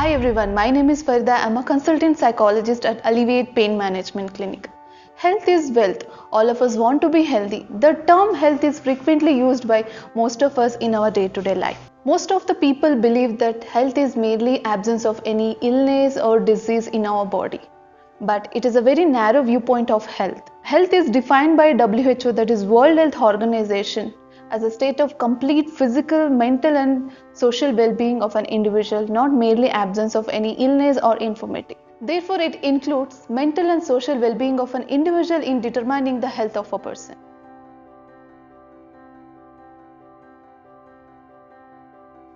Hi everyone, my name is Farida. I'm a consultant psychologist at Alleviate Pain Management Clinic. Health is wealth. All of us want to be healthy. The term health is frequently used by most of us in our day-to-day life. Most of the people believe that health is merely absence of any illness or disease in our body. But it is a very narrow viewpoint of health. Health is defined by WHO, that is World Health Organization, as a state of complete physical, mental and social well-being of an individual, not merely absence of any illness or infirmity. Therefore, it includes mental and social well-being of an individual in determining the health of a person.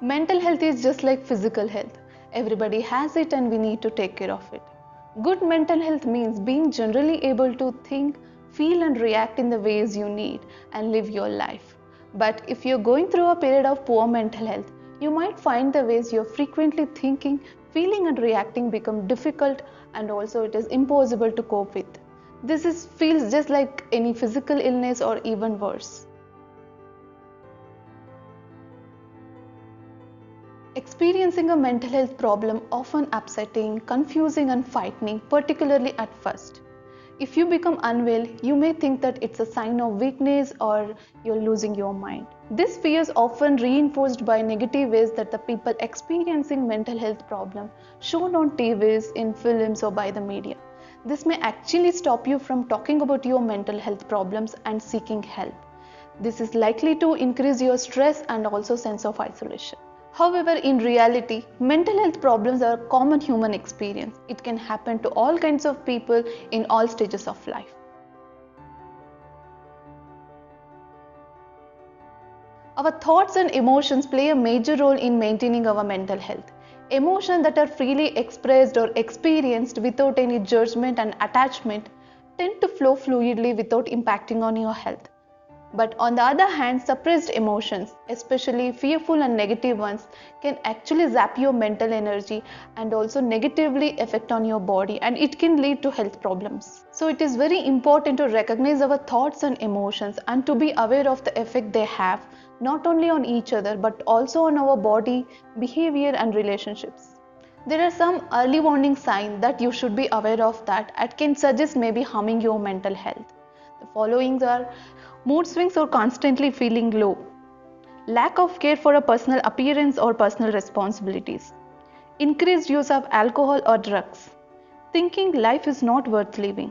Mental health is just like physical health. Everybody has it and we need to take care of it. Good mental health means being generally able to think, feel and react in the ways you need and live your life. But if you're going through a period of poor mental health, you might find the ways you're frequently thinking, feeling and reacting become difficult, and also it is impossible to cope with. Feels just like any physical illness or even worse. Experiencing a mental health problem often upsetting, confusing and frightening, particularly at first. If you become unwell, you may think that it's a sign of weakness or you're losing your mind. This fear is often reinforced by negative ways that the people experiencing mental health problem shown on TVs, in films or by the media. This may actually stop you from talking about your mental health problems and seeking help. This is likely to increase your stress and also sense of isolation. However, in reality, mental health problems are a common human experience. It can happen to all kinds of people in all stages of life. Our thoughts and emotions play a major role in maintaining our mental health. Emotions that are freely expressed or experienced without any judgment and attachment tend to flow fluidly without impacting on your health. But on the other hand, suppressed emotions, especially fearful and negative ones, can actually zap your mental energy and also negatively affect on your body, and it can lead to health problems. So it is very important to recognize our thoughts and emotions and to be aware of the effect they have, not only on each other but also on our body, behavior and relationships. There are some early warning signs that you should be aware of that can suggest maybe harming your mental health. The following are mood swings or constantly feeling low, lack of care for a personal appearance or personal responsibilities, increased use of alcohol or drugs, thinking life is not worth living,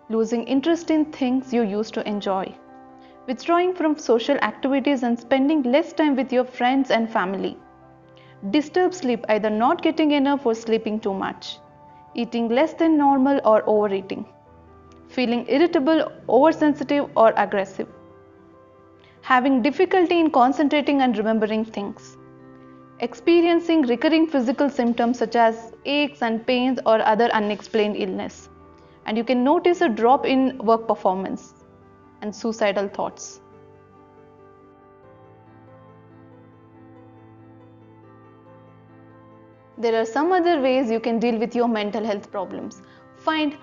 losing interest in things you used to enjoy, withdrawing from social activities and spending less time with your friends and family, disturbed sleep, either not getting enough or sleeping too much, eating less than normal or overeating, feeling irritable, oversensitive or aggressive, having difficulty in concentrating and remembering things, experiencing recurring physical symptoms such as aches and pains or other unexplained illness, and you can notice a drop in work performance and suicidal thoughts. There are some other ways you can deal with your mental health problems. Find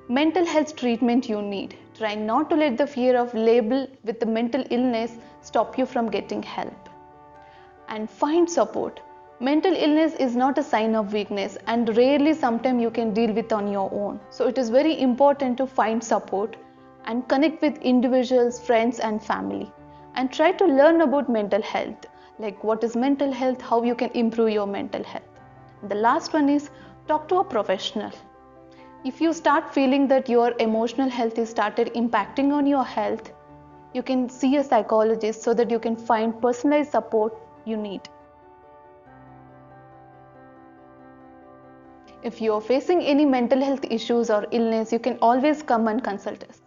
mental health treatment you need. Try not to let the fear of label with the mental illness stop you from getting help. And find support. Mental illness is not a sign of weakness and rarely sometimes you can deal with on your own. So it is very important to find support and connect with individuals, friends and family. And try to learn about mental health, like what is mental health, how you can improve your mental health. The last one is talk to a professional. If you start feeling that your emotional health is started impacting on your health, you can see a psychologist so that you can find personalized support you need. If you are facing any mental health issues or illness, you can always come and consult us.